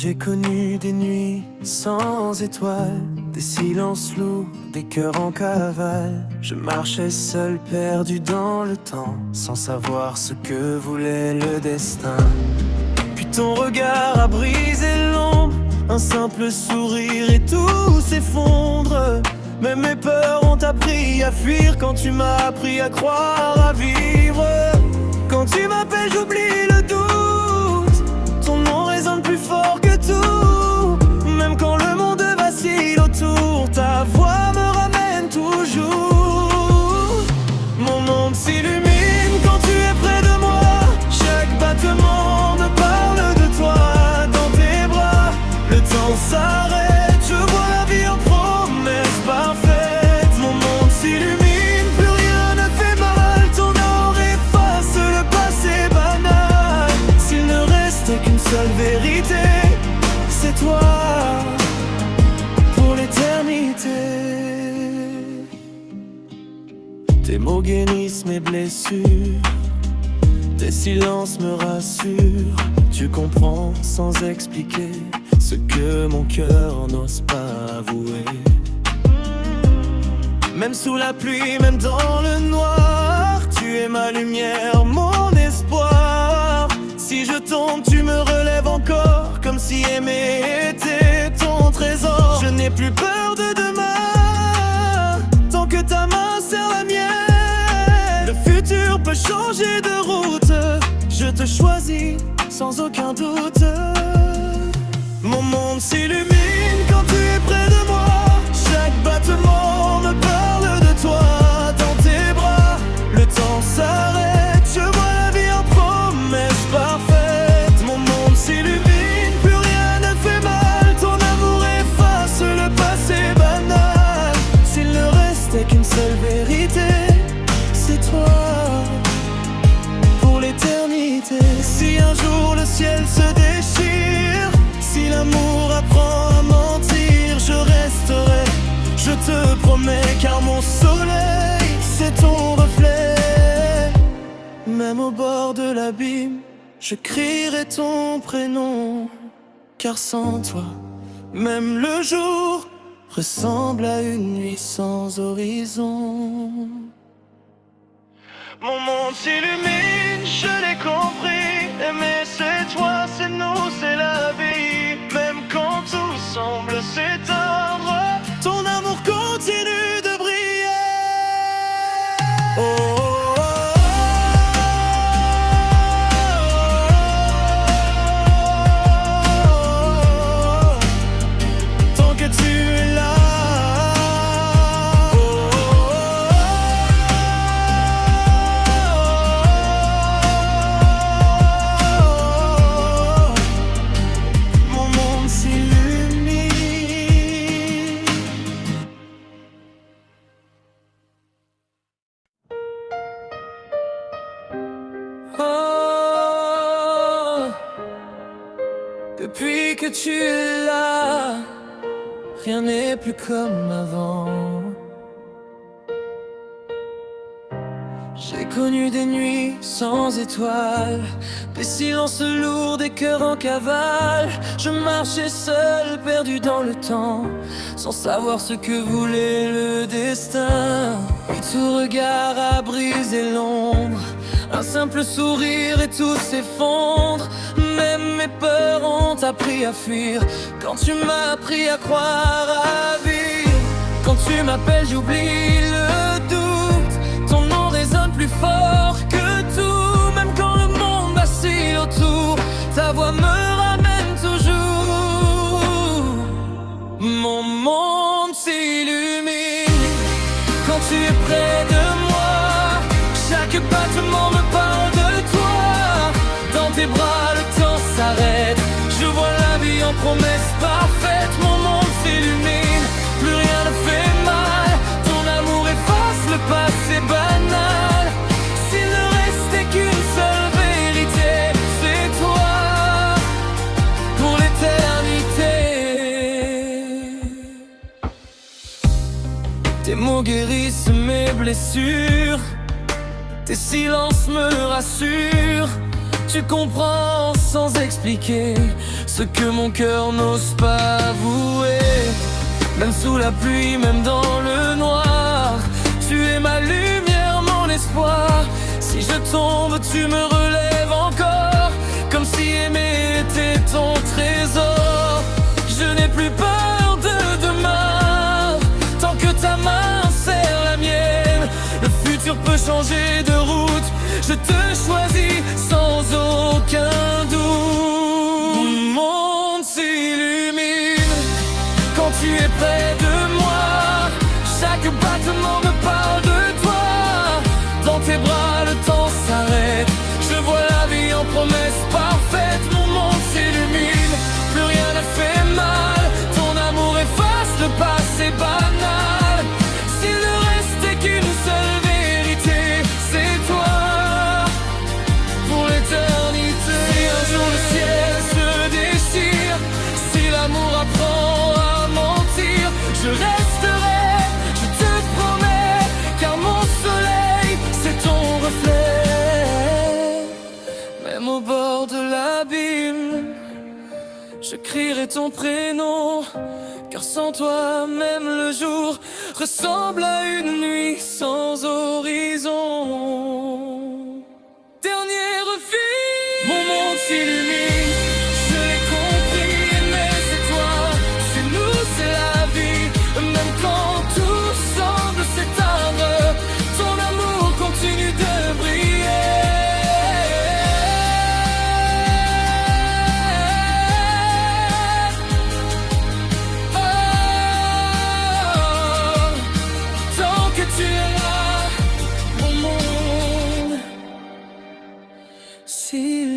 J'ai connu des nuits sans étoiles, des silences lourds, des cœurs en cavale. Je marchais seul, perdu dans le temps, sans savoir ce que voulait le destin. Puis ton regard a brisé l'ombre, un simple sourire et tout s'effondre. Même mes peurs ont appris à fuir quand tu m'as appris à croire, à vivre. Quand tu m'appelles, j'oublie le doute, ton nom résonne plus fort que tout. Même quand le monde vacille autour, ta voix me ramène toujours. Mon monde s'illumine quand tu es près de moi, chaque battement me parle de toi. Dans tes bras, le temps s'arrête, je vois la vie en promesse parfaite. Mon monde s'illumine, plus rien ne fait mal, ton amour efface le passé banal. S'il ne restait qu'une seule vérité, c'est toi, pour l'éternité. Tes mots guérissent mes blessures, tes silences me rassurent. Tu comprends sans expliquer ce que mon cœur n'ose pas avouer. Même sous la pluie, même dans le noir, tu es ma lumière, mon espoir. Si je tombe, tu me relèves encore, comme si aimer était ton trésor. Je n'ai plus peur de demain, tant que ta main serre la mienne. Le futur peut changer de route, je te choisis sans aucun doute. Mon monde s'illumine quand tu es près de moi, chaque battement me parle de toi. Dans tes bras, le temps s'arrête, je vois la vie en promesse parfaite. Mon monde s'illumine, plus rien ne fait mal, ton amour efface le passé banal. S'il ne restait qu'une seule vérité, c'est toi, pour l'éternité. Si un jour le ciel se déchire, si l'amour apprend à mentir, je resterai, je te promets, car mon soleil, c'est ton reflet. Même au bord de l'abîme, je crierai ton prénom, car sans toi, même le jour ressemble à une nuit sans horizon. Mon monde s'illumine, je l'ai compris. Aimer c'est toi, c'est nous, c'est la vie. Même quand tout semble s'éteindre, ton amour continue de briller. Oh, oh, oh, oh. Tant que tu es là. Depuis que tu es là, rien n'est plus comme avant. J'ai connu des nuits sans étoiles, des silences lourds, des cœurs en cavale. Je marchais seul, perdu dans le temps, sans savoir ce que voulait le destin. Puis tout regard a brisé l'ombre, un simple sourire et tout s'effondre. Même mes peurs ont appris à fuir, quand tu m'as appris à croire, à vivre. Quand tu m'appelles, j'oublie le doute, ton nom résonne plus fort que tout. Même quand le monde vacille autour, ta voix me ramène toujours. Mon monde s'illumine quand tu es près de moi, chaque battement me parle de toi. Dans tes bras, le temps s'arrête, je vois la vie en promesse parfaite. Mon monde s'illumine, plus rien ne fait mal, ton amour efface le passé banal. S'il ne restait qu'une seule vérité, c'est toi, pour l'éternité. Tes mots guérissent mes blessures, tes silences me rassurent. Tu comprends sans expliquer ce que mon cœur n'ose pas avouer. Même sous la pluie, même dans le noir, tu es ma lumière, mon espoir. Si je tombe, tu me relèves encore, comme si aimer était ton trésor. Je n'ai plus peur de demain, tant que ta main serre la mienne. Le futur peut changer de route, je te choisis sans aucun doute. Mon monde s'illumine quand tu es près de moi. Chaque battement me parle de toi. Dans tes bras le temps s'arrête. Je vois la vie en promesse parfaite. Mon monde s'illumine, plus rien ne fait mal. Ton amour efface le passé banal. S'il ne restait qu'une seule vérité, c'est toi pour l'éternité. Si un jour le ciel se déchire, si l'amour apprend à mentir, je resterai, je te promets, car mon soleil c'est ton reflet. Même au bord de l'abîme, je crierai ton prénom, car sans toi même le jour ressemble à une nuit sans horizon. Dernier refuge, mon monde s'illumine, je l'ai compris, aimer c'est toi. Chez nous c'est la vie, même quand tout semble s'éteindre, ton amour continue de briller. Tu es là, mon monde. Si